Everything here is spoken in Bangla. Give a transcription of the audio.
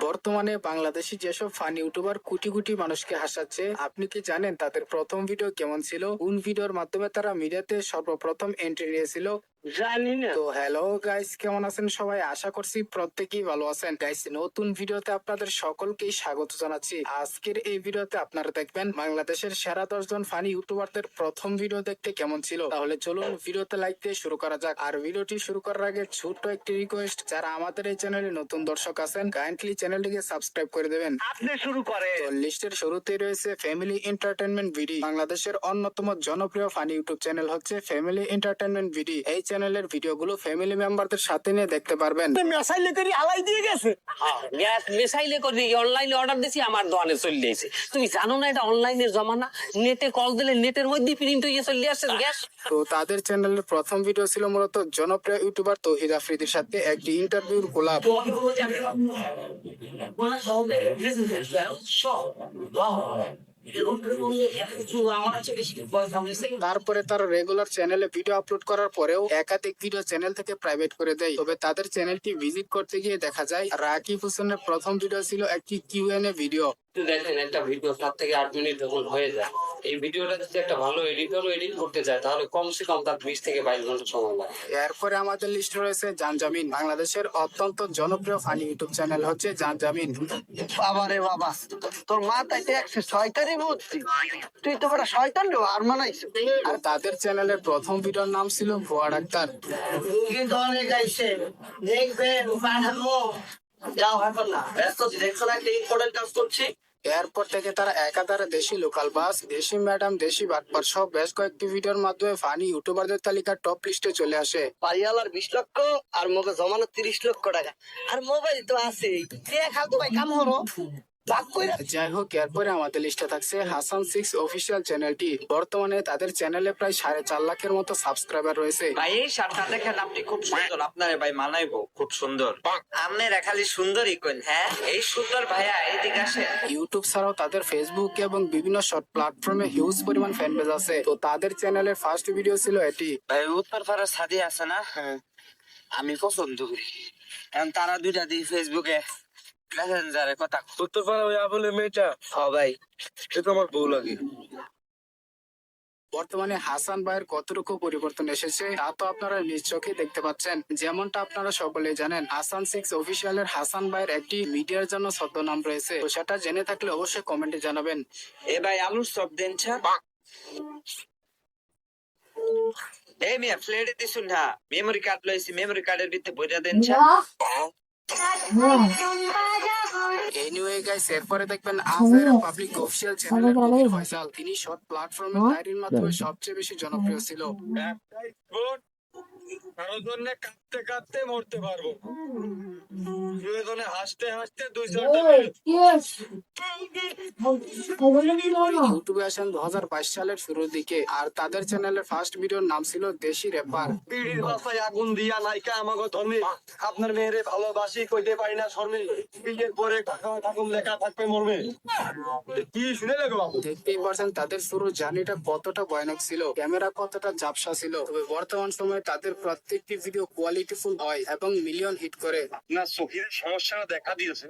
বর্তমানে বাংলাদেশি যেসব ফানি ইউটিউবার কোটি কোটি মানুষকে হাসাচ্ছে, আপনি কি জানেন তাদের প্রথম ভিডিও কেমন ছিল? কোন ভিডিওর মাধ্যমে তারা মিডিয়াতে সর্বপ্রথম এন্ট্রি নিয়েছিল? জানি না। তো হ্যালো গাইস, কেমন আছেন সবাই? আশা করছি প্রত্যেকেই ভালো আছেন। গাইস, নতুন ভিডিওতে আপনাদের সকলকেই স্বাগত জানাচ্ছি। আজকের এই ভিডিওতে আপনারা দেখবেন বাংলাদেশের সেরা 10 জন ফানি ইউটিউবারদের প্রথম ভিডিও দেখতে কেমন ছিল। তাহলে চলুন ভিডিওতে লাইক দিয়ে শুরু করা যাক। আর ভিডিওটি শুরু করার আগে ছোট্ট একটি রিকোয়েস্ট, যারা আমাদের এই চ্যানেলে নতুন দর্শক আছেন, কাইন্ডলি চ্যানেলটিকে সাবস্ক্রাইব করে দেবেন। আপনি শুরু করে তো লিস্টের শুরুতেই রয়েছে ফ্যামিলি এন্টারটেইনমেন্ট ভিডি। বাংলাদেশের অন্যতম জনপ্রিয় ফানি ইউটিউব চ্যানেল হচ্ছে ফ্যামিলি এন্টারটেইনমেন্ট ভিডি। এই চ্যানেলের ভিডিওগুলো ফ্যামিলি মেম্বারদের সাথে নিয়ে দেখতে পারবেন। মেসাইলে করে হালাই দিয়ে গেছে। গ্যাস মিসাইলে করে অনলাইনে অর্ডার দিছি, আমার দোকানে চলে এসে। তুমি জানো না এটা অনলাইনের জমানা? নেটে কল দিলে নেটের মধ্যে প্রিন্ট হয়ে চলে আসছে গ্যাস। তো তাদের চ্যানেলের প্রথম ভিডিও ছিল মূলত জনপ্রিয় ইউটিউবার তৌহিদ আফ্রিদির সাথে একটি ইন্টারভিউর কোলাব। তারপরে তারা রেগুলার চ্যানেলে ভিডিও আপলোড করার পরেও একাধিক ভিডিও চ্যানেল থেকে প্রাইভেট করে দেয়। তবে তাদের চ্যানেলটি ভিজিট করতে গিয়ে দেখা যায় রাকিব হোসেনের প্রথম ভিডিও ছিল একটি কিউএনএ ভিডিও। দেখেন, একটা ভিডিও 7 থেকে 8 মিনিট যখন হয়ে যায়, এই ভিডিওটা যদি একটা ভালো এডিটরও এডিট করতে চায়, তাহলে কমসে কম তার 20 থেকে 22 ঘন্টা সময় লাগে। এরপরে আমাদের লিস্টে রয়েছে জানজামিন। বাংলাদেশের অত্যন্ত জনপ্রিয় ফানি ইউটিউব চ্যানেল হচ্ছে জানজামিন। বাবারে বাবা, তোর মাথায় তো একশো শয়তানি ভর্তি। তুই তো বড় শয়তান রে, আর মানাইছো। আর তাদের চ্যানেলের প্রথম ভিডিওর নাম ছিল ভুয়া ডাক্তার। কিন্তু অনেক আইছে, দেখবেন পাঠাবো। যাও এখন না, ব্যস্ত দেখছো না, একটা ইম্পর্টেন্ট কাজ করছি। এরপর থেকে তারা একাধারে দেশি লোকাল বাস, দেশি ম্যাডাম, দেশি বাটপার সহ বেশ কয়েকটি ভিডিওর মাধ্যমে ফানি ইউটিউবারদের তালিকার টপ লিস্টে চলে আসে। পারিয়ালার 20 লক্ষ আর মোকে জমানো 30 লক্ষ টাকা। আর মোবাইল তো আছে, খাও তো ভাই, কাম হরো ভাগ কইরা। যাই হোক, এরপরে আমাদের লিস্টে থাকছে হাসান 6 অফিসিয়াল চ্যানেলটি। বর্তমানে তাদের চ্যানেলে প্রায় 4.5 লাখের মতো সাবস্ক্রাইবার রয়েছে। ভাই এই শার্টটা দেখেন, আপনি খুব সুন্দর, আপনারে ভাই মানাইবো, খুব সুন্দর। আপনারা খালি সুন্দরই কইন। হ্যাঁ, এই সুন্দর ভাইয়া এদিকে আসেন। ইউটিউব ছাড়াও তাদের ফেসবুক এবং বিভিন্ন শর্ট প্ল্যাটফর্মে হিউজ পরিমাণ ফ্যান পেজ আছে। তো তাদের চ্যানেলের ফার্স্ট ভিডিও ছিল এটি। ভাই উত্তর পাড়ার সাদি আছে না, আমি পছন্দ করি। এখন তারা দুইটা দিই ফেসবুকে মেসেঞ্জারে কথা। উত্তর পাড়া ওই আবলে মেয়েটা, ভাই সে তো আমার বউ লাগে। বর্তমানে হাসান ভাইয়ের কতটুকু পরিবর্তন এসেছে তা তো আপনারা নিজ চোখে দেখতে পাচ্ছেন। যেমনটা আপনারা সকলেই জানেন, হাসান 6 অফিসিয়ালের হাসান ভাইয়ের একটি মিডিয়ার জন্য ছদ্মনাম রয়েছে। তো সেটা জেনে থাকলে অবশ্যই কমেন্টে জানাবেন। এ ভাই আলুর সব দেন ছা। এই মিয়া ফ্লেটে দিছুন না, মেমরি কার্ড লইছি, মেমরি কার্ডের ভিতরে বইটা দেন ছা। এনিওয়ে গাইস, এরপরে দেখবেন আজহারা পাবলিক অফিসিয়াল চ্যানেলের কবির ফয়সাল। তিনি শর্ট প্ল্যাটফর্মে ডায়েরির মাধ্যমে সবচেয়ে বেশি জনপ্রিয় ছিল। একটাই ভোট, কারোর জন্য কাঁদতে কাঁদতে মরতে পারবো, প্রয়োজনে হাসতে হাসতে 2-4টা মিনিট। ইউটিউবে আসেন 2022 সালের শুরুর দিকে। আর তাদের চ্যানেলের ফার্স্ট ভিডিওর নাম ছিল দেশি র্যাপার। পিড়ির বাসায় আগুন দিয়া নাইকা আমাকে ধর্মে, আপনার মেয়েরে ভালোবাসি কইতে পারি না শর্মে, বিয়ের পরে ঠাকুর লেখা থাকবে মর্মে। কি শুনে লাগো বাবু? দেখতেই পারছেন তাদের শুরু জার্নিটা কতটা ভয়ানক ছিল, ক্যামেরা কতটা ঝাপসা ছিল। তবে বর্তমান সময়ে তাদের প্রত্যেকটি ভিডিও কোয়ালিটিফুল হয় এবং মিলিয়ন হিট করে। না চোখের সমস্যা দেখা দিয়েছে।